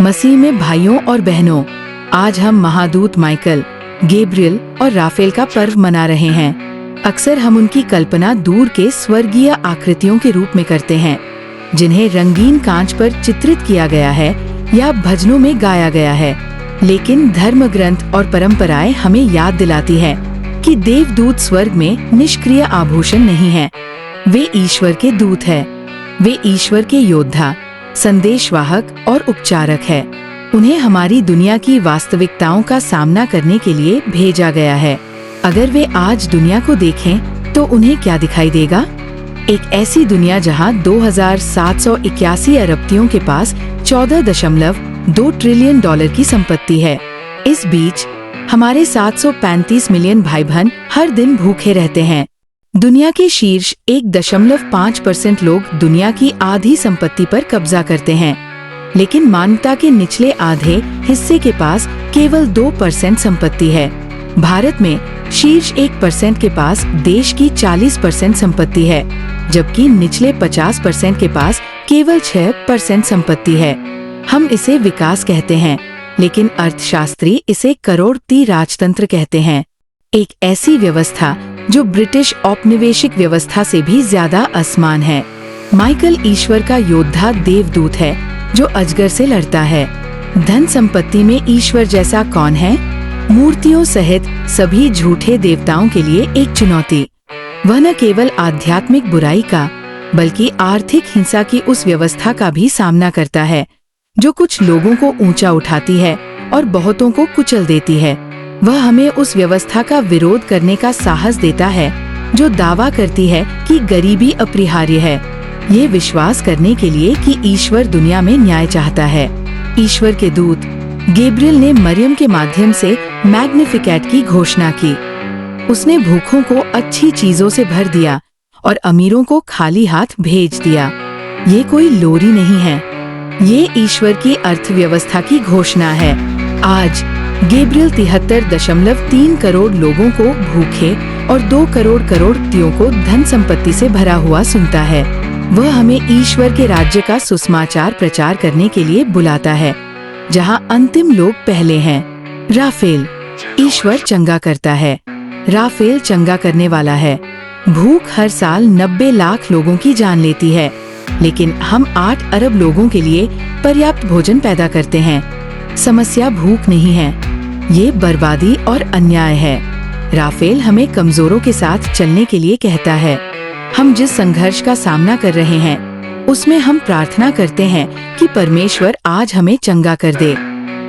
मसीह में भाइयों और बहनों, आज हम महादूत माइकल, गैब्रियल और राफेल का पर्व मना रहे हैं। अक्सर हम उनकी कल्पना दूर के स्वर्गीय आकृतियों के रूप में करते हैं, जिन्हें रंगीन कांच पर चित्रित किया गया है या भजनों में गाया गया है। लेकिन धर्म ग्रंथ और परंपराएं हमें याद दिलाती है कि देवदूत स्वर्ग में निष्क्रिय आभूषण नहीं है। वे ईश्वर के दूत है। वे ईश्वर के योद्धा, संदेशवाहक और उपचारक है। उन्हें हमारी दुनिया की वास्तविकताओं का सामना करने के लिए भेजा गया है। अगर वे आज दुनिया को देखें तो उन्हें क्या दिखाई देगा? एक ऐसी दुनिया जहां 2781 अरबतियों के पास 14.2 ट्रिलियन डॉलर की संपत्ति है। इस बीच हमारे 735 मिलियन भाई बहन हर दिन भूखे रहते हैं। दुनिया के शीर्ष 1.5% लोग दुनिया की आधी संपत्ति पर कब्जा करते हैं, लेकिन मानवता के निचले आधे हिस्से के पास केवल 2% संपत्ति है। भारत में शीर्ष 1% के पास देश की 40% संपत्ति है, जबकि निचले 50% के पास केवल 6% संपत्ति है। हम इसे विकास कहते हैं, लेकिन अर्थशास्त्री इसे करोड़पति राजतंत्र कहते हैं। एक ऐसी व्यवस्था जो ब्रिटिश औपनिवेशिक व्यवस्था से भी ज्यादा असमान है। माइकल ईश्वर का योद्धा देवदूत है जो अजगर से लड़ता है। धन संपत्ति में ईश्वर जैसा कौन है? मूर्तियों सहित सभी झूठे देवताओं के लिए एक चुनौती। वह न केवल आध्यात्मिक बुराई का, बल्कि आर्थिक हिंसा की उस व्यवस्था का भी सामना करता है जो कुछ लोगों को ऊंचा उठाती है और बहुतों को कुचल देती है। वह हमें उस व्यवस्था का विरोध करने का साहस देता है जो दावा करती है कि गरीबी अपरिहार्य है, ये विश्वास करने के लिए कि ईश्वर दुनिया में न्याय चाहता है। ईश्वर के दूत गैब्रियल ने मरियम के माध्यम से मैग्निफिकेट की घोषणा की। उसने भूखों को अच्छी चीजों से भर दिया और अमीरों को खाली हाथ भेज दिया। ये कोई लोरी नहीं है, ये ईश्वर की अर्थव्यवस्था की घोषणा है। आज गैब्रियल 73.3 करोड़ लोगों को भूखे और 2 करोड़पतियों को धन संपत्ति से भरा हुआ सुनता है। वह हमें ईश्वर के राज्य का सुसमाचार प्रचार करने के लिए बुलाता है, जहां अंतिम लोग पहले हैं। राफेल, ईश्वर चंगा करता है। राफेल चंगा करने वाला है। भूख हर साल 90 लाख लोगों की जान लेती है, लेकिन हम 8 अरब लोगों के लिए पर्याप्त भोजन पैदा करते हैं। समस्या भूख नहीं है, ये बर्बादी और अन्याय है। राफेल हमें कमजोरों के साथ चलने के लिए कहता है। हम जिस संघर्ष का सामना कर रहे हैं, उसमें हम प्रार्थना करते हैं कि परमेश्वर आज हमें चंगा कर दे।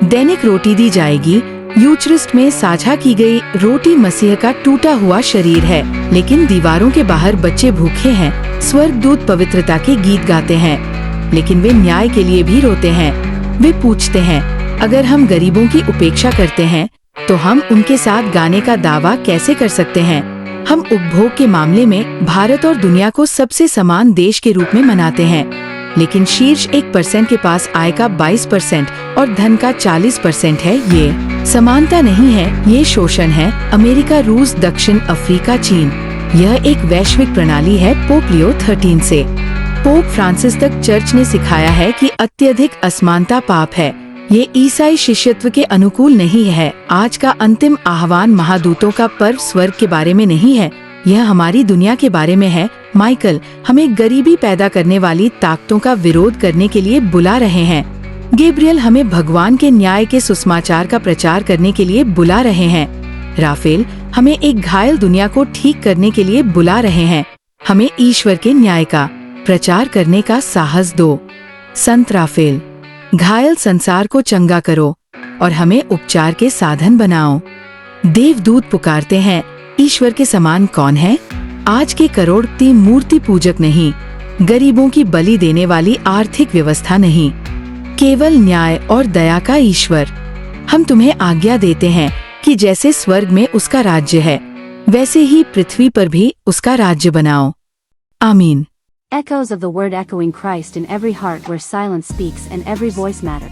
दैनिक रोटी दी जाएगी। यूचरिस्ट में साझा की गई रोटी मसीह का टूटा हुआ शरीर है, लेकिन दीवारों के बाहर बच्चे भूखे हैं। स्वर्गदूत पवित्रता के गीत गाते हैं, लेकिन वे न्याय के लिए भी रोते हैं। वे पूछते हैं, अगर हम गरीबों की उपेक्षा करते हैं तो हम उनके साथ गाने का दावा कैसे कर सकते हैं? हम उपभोग के मामले में भारत और दुनिया को सबसे समान देश के रूप में मनाते हैं, लेकिन शीर्ष 1% के पास आय का 22% और धन का 40% है। ये समानता नहीं है, ये शोषण है। अमेरिका, रूस, दक्षिण अफ्रीका, चीन, यह एक वैश्विक प्रणाली है। पोप लियो 13 से पोप फ्रांसिस तक चर्च ने सिखाया है कि अत्यधिक असमानता पाप है। ये ईसाई शिष्यत्व के अनुकूल नहीं है। आज का अंतिम आह्वान महादूतों का पर्व स्वर्ग के बारे में नहीं है, यह हमारी दुनिया के बारे में है। माइकल हमें गरीबी पैदा करने वाली ताकतों का विरोध करने के लिए बुला रहे हैं। गैब्रियल हमें भगवान के न्याय के सुसमाचार का प्रचार करने के लिए बुला रहे हैं। राफेल हमें एक घायल दुनिया को ठीक करने के लिए बुला रहे हैं। हमें ईश्वर के न्याय का प्रचार करने का साहस दो। संत राफेल, घायल संसार को चंगा करो और हमें उपचार के साधन बनाओ। देवदूत पुकारते हैं, ईश्वर के समान कौन है? आज के करोड़पति मूर्ति पूजक नहीं, गरीबों की बलि देने वाली आर्थिक व्यवस्था नहीं, केवल न्याय और दया का ईश्वर। हम तुम्हें आज्ञा देते हैं कि जैसे स्वर्ग में उसका राज्य है, वैसे ही पृथ्वी पर भी उसका राज्य बनाओ। आमीन। Echoes of the word echoing Christ in every heart where silence speaks and every voice matter.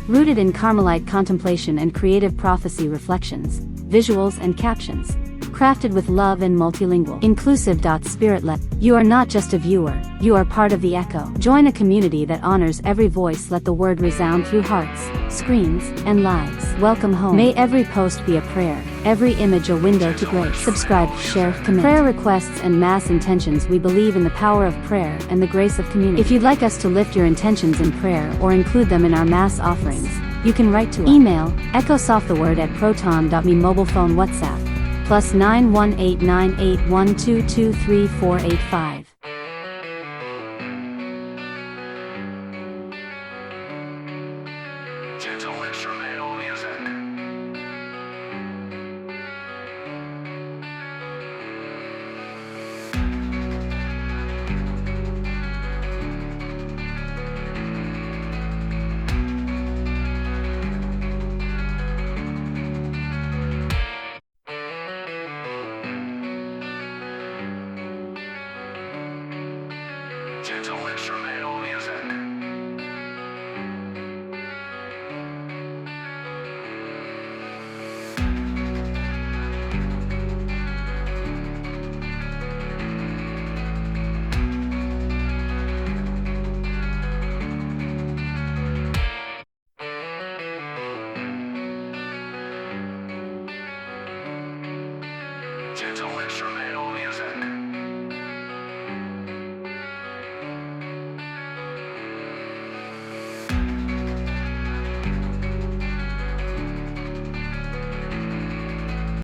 Rooted in Carmelite contemplation and creative prophecy reflections, visuals and captions. crafted with love and multilingual. Inclusive. Spirit-led. You are not just a viewer, you are part of the Echo. Join a community that honors every voice. Let the word resound through hearts, screens, and lives. Welcome home. May every post be a prayer, every image a window to grace. Subscribe, share, comment. Prayer requests and mass intentions. We believe in the power of prayer and the grace of community. If you'd like us to lift your intentions in prayer or include them in our mass offerings, you can write to us. Email, echosofttheword@proton.me. Mobile phone WhatsApp, +918981223485.